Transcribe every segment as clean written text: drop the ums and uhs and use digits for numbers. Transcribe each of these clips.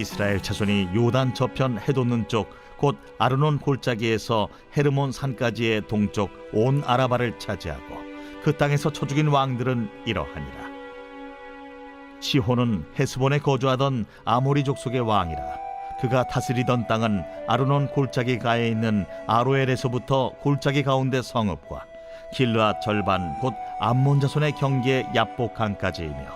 이스라엘 자손이 요단 저편 해돋는 쪽 곧 아르논 골짜기에서 헤르몬 산까지의 동쪽 온 아라바를 차지하고 그 땅에서 쳐 죽인 왕들은 이러하니라. 시혼은 헤스본에 거주하던 아모리 족속의 왕이라. 그가 다스리던 땅은 아르논 골짜기 가에 있는 아로엘에서부터 골짜기 가운데 성읍과 길르앗 절반 곧 암몬 자손의 경계 야복강까지이며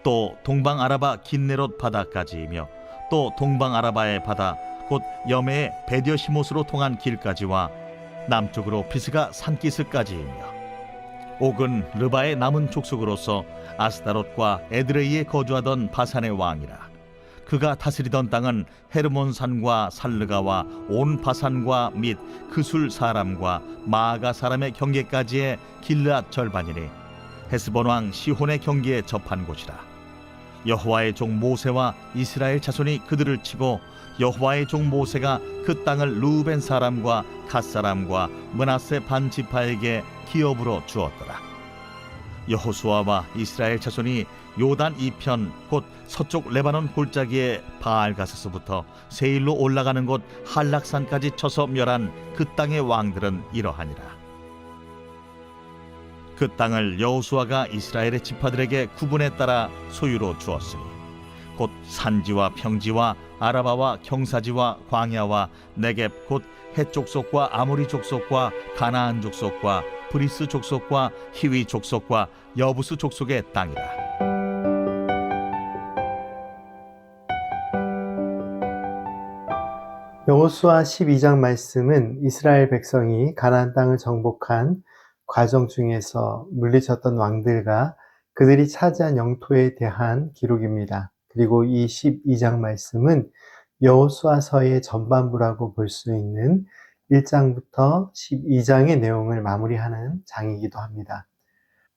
또 동방 아라바 긴네롯 바다까지이며 또 동방 아라바의 바다 곧 여매의 베디어시못으로 통한 길까지와 남쪽으로 비스가 산기스까지이며 옥은 르바의 남은 족속으로서 아스다롯과 에드레이에 거주하던 바산의 왕이라. 그가 다스리던 땅은 헤르몬산과 살르가와 온 바산과 및 그술 사람과 마아가 사람의 경계까지의 길르앗 절반이니 헤스본 왕 시혼의 경계에 접한 곳이라. 여호와의 종 모세와 이스라엘 자손이 그들을 치고 여호와의 종 모세가 그 땅을 루벤 사람과 갓 사람과 므낫세 반 지파에게 기업으로 주었더라. 여호수아와 이스라엘 자손이 요단 이편 곧 서쪽 레바논 골짜기의 바알가스서부터 세일로 올라가는 곳 한락산까지 쳐서 멸한 그 땅의 왕들은 이러하니라. 그 땅을 여호수아가 이스라엘의 지파들에게 구분에 따라 소유로 주었으니 곧 산지와 평지와 아라바와 경사지와 광야와 네겝 곧 헷 족속과 아모리 족속과 가나안 족속과 브리스 족속과 히위 족속과 여부스 족속의 땅이라. 여호수아 12장 말씀은 이스라엘 백성이 가나안 땅을 정복한 과정 중에서 물리쳤던 왕들과 그들이 차지한 영토에 대한 기록입니다. 그리고 이 12장 말씀은 여호수아서의 전반부라고 볼 수 있는 1장부터 12장의 내용을 마무리하는 장이기도 합니다.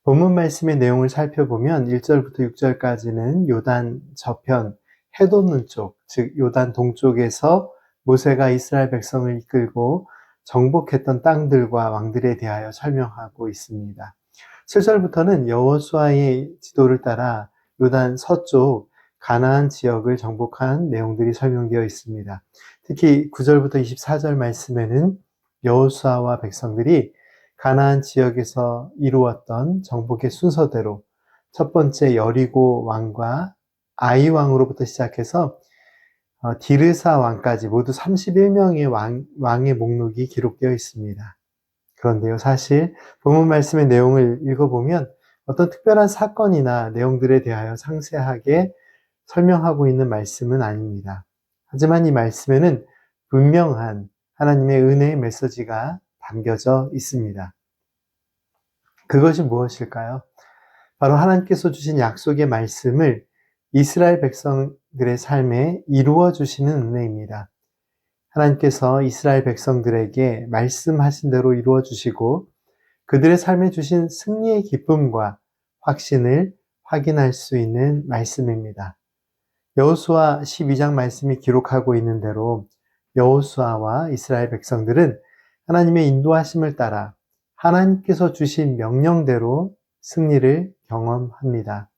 본문 말씀의 내용을 살펴보면 1절부터 6절까지는 요단 저편 해돋는 쪽, 즉 요단 동쪽에서 모세가 이스라엘 백성을 이끌고 정복했던 땅들과 왕들에 대하여 설명하고 있습니다. 7절부터는 여호수아의 지도를 따라 요단 서쪽 가나안 지역을 정복한 내용들이 설명되어 있습니다. 특히 9절부터 24절 말씀에는 여호수아와 백성들이 가나안 지역에서 이루었던 정복의 순서대로 첫 번째 여리고 왕과 아이 왕으로부터 시작해서 디르사 왕까지 모두 31명의 왕의 목록이 기록되어 있습니다. 그런데요, 사실 본문 말씀의 내용을 읽어보면 어떤 특별한 사건이나 내용들에 대하여 상세하게 설명하고 있는 말씀은 아닙니다. 하지만 이 말씀에는 분명한 하나님의 은혜의 메시지가 담겨져 있습니다. 그것이 무엇일까요? 바로 하나님께서 주신 약속의 말씀을 이스라엘 백성들의 삶에 이루어 주시는 은혜입니다. 하나님께서 이스라엘 백성들에게 말씀하신 대로 이루어 주시고 그들의 삶에 주신 승리의 기쁨과 확신을 확인할 수 있는 말씀입니다. 여호수아 12장 말씀이 기록하고 있는 대로 여호수아와 이스라엘 백성들은 하나님의 인도하심을 따라 하나님께서 주신 명령대로 승리를 경험합니다.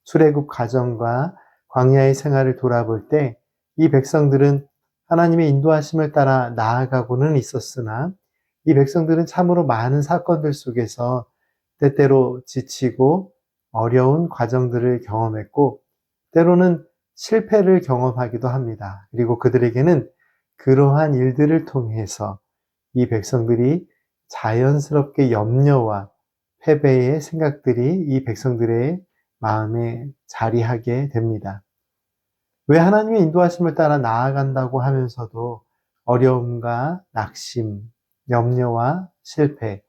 출애굽 과정과 광야의 생활을 돌아볼 때 이 백성들은 하나님의 인도하심을 따라 나아가고는 있었으나 이 백성들은 참으로 많은 사건들 속에서 때때로 지치고 어려운 과정들을 경험했고 때로는 실패를 경험하기도 합니다. 그리고 그들에게는 그러한 일들을 통해서 이 백성들이 자연스럽게 염려와 패배의 생각들이 이 백성들의 마음에 자리하게 됩니다. 왜 하나님의 인도하심을 따라 나아간다고 하면서도 어려움과 낙심, 염려와 실패,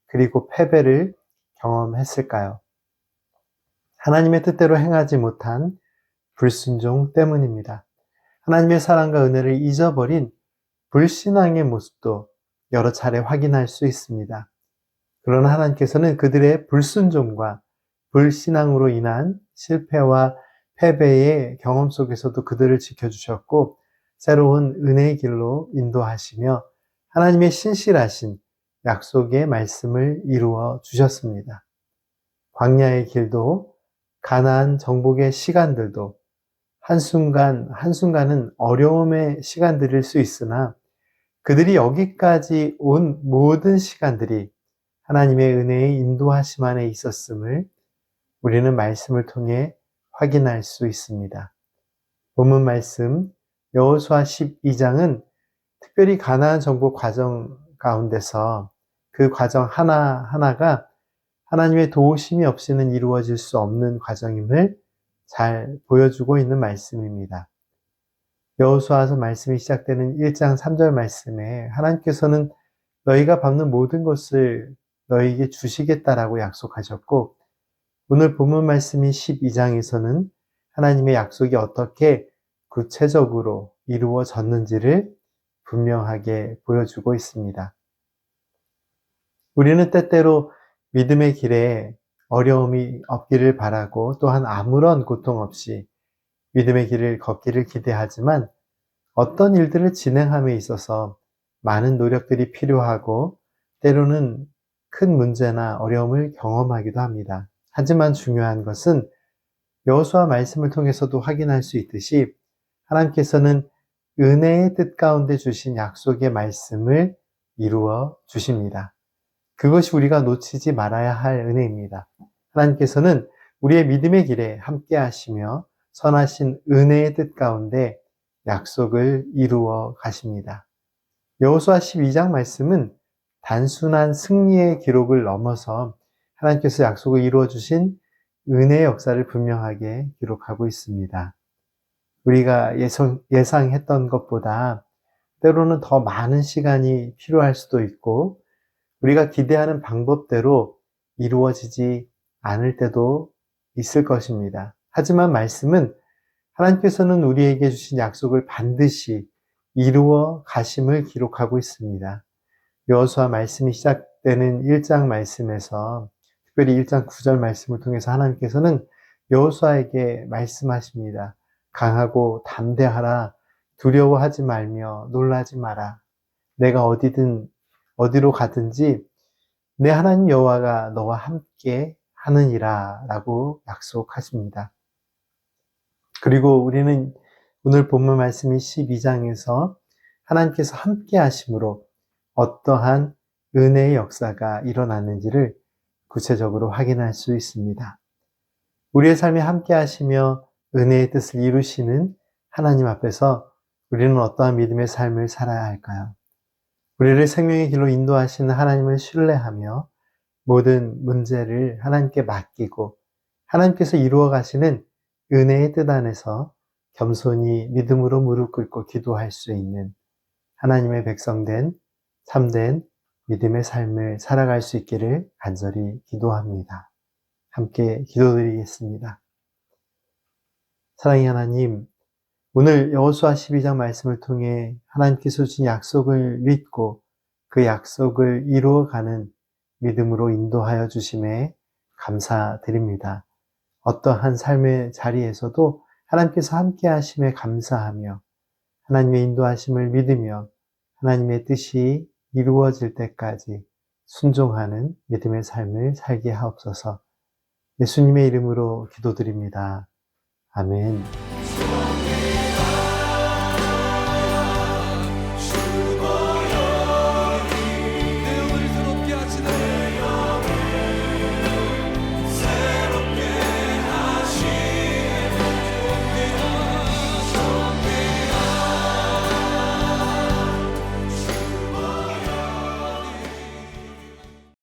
그리고 패배를 경험했을까요? 하나님의 뜻대로 행하지 못한 불순종 때문입니다. 하나님의 사랑과 은혜를 잊어버린 불신앙의 모습도 여러 차례 확인할 수 있습니다. 그러나 하나님께서는 그들의 불순종과 불신앙으로 인한 실패와 패배의 경험 속에서도 그들을 지켜주셨고 새로운 은혜의 길로 인도하시며 하나님의 신실하신 약속의 말씀을 이루어 주셨습니다. 광야의 길도 가나안 정복의 시간들도 한순간은 어려움의 시간들일 수 있으나 그들이 여기까지 온 모든 시간들이 하나님의 은혜의 인도하심 안에 있었음을 우리는 말씀을 통해 확인할 수 있습니다. 본문 말씀 여호수아 12장은 특별히 가나안 정복 과정 가운데서 그 과정 하나하나가 하나님의 도우심이 없이는 이루어질 수 없는 과정임을 잘 보여주고 있는 말씀입니다. 여호수아서 말씀이 시작되는 1장 3절 말씀에 하나님께서는 너희가 밟는 모든 것을 너희에게 주시겠다라고 약속하셨고, 오늘 본문 말씀인 12장에서는 하나님의 약속이 어떻게 구체적으로 이루어졌는지를 분명하게 보여주고 있습니다. 우리는 때때로 믿음의 길에 어려움이 없기를 바라고 또한 아무런 고통 없이 믿음의 길을 걷기를 기대하지만 어떤 일들을 진행함에 있어서 많은 노력들이 필요하고 때로는 큰 문제나 어려움을 경험하기도 합니다. 하지만 중요한 것은 여호수아 말씀을 통해서도 확인할 수 있듯이 하나님께서는 은혜의 뜻 가운데 주신 약속의 말씀을 이루어 주십니다. 그것이 우리가 놓치지 말아야 할 은혜입니다. 하나님께서는 우리의 믿음의 길에 함께 하시며 선하신 은혜의 뜻 가운데 약속을 이루어 가십니다. 여호수아 12장 말씀은 단순한 승리의 기록을 넘어서 하나님께서 약속을 이루어 주신 은혜의 역사를 분명하게 기록하고 있습니다. 우리가 예상했던 것보다 때로는 더 많은 시간이 필요할 수도 있고 우리가 기대하는 방법대로 이루어지지 않을 때도 있을 것입니다. 하지만 말씀은 하나님께서는 우리에게 주신 약속을 반드시 이루어 가심을 기록하고 있습니다. 여호수아 말씀이 시작되는 1장 말씀에서 특별히 1장 9절 말씀을 통해서 하나님께서는 여호수아에게 말씀하십니다. 강하고 담대하라. 두려워하지 말며 놀라지 마라. 내가 어디로 가든지 내 하나님 여호와가 너와 함께 하느니라 라고 약속하십니다. 그리고 우리는 오늘 본문 말씀인 12장에서 하나님께서 함께 하심으로 어떠한 은혜의 역사가 일어났는지를 구체적으로 확인할 수 있습니다. 우리의 삶에 함께 하시며 은혜의 뜻을 이루시는 하나님 앞에서 우리는 어떠한 믿음의 삶을 살아야 할까요? 우리를 생명의 길로 인도하시는 하나님을 신뢰하며 모든 문제를 하나님께 맡기고 하나님께서 이루어 가시는 은혜의 뜻 안에서 겸손히 믿음으로 무릎 꿇고 기도할 수 있는 하나님의 백성된 참된 믿음의 삶을 살아갈 수 있기를 간절히 기도합니다. 함께 기도드리겠습니다. 사랑의 하나님, 오늘 여호수아 12장 말씀을 통해 하나님께서 주신 약속을 믿고 그 약속을 이루어가는 믿음으로 인도하여 주심에 감사드립니다. 어떠한 삶의 자리에서도 하나님께서 함께 하심에 감사하며 하나님의 인도하심을 믿으며 하나님의 뜻이 이루어질 때까지 순종하는 믿음의 삶을 살게 하옵소서. 예수님의 이름으로 기도드립니다. 아멘.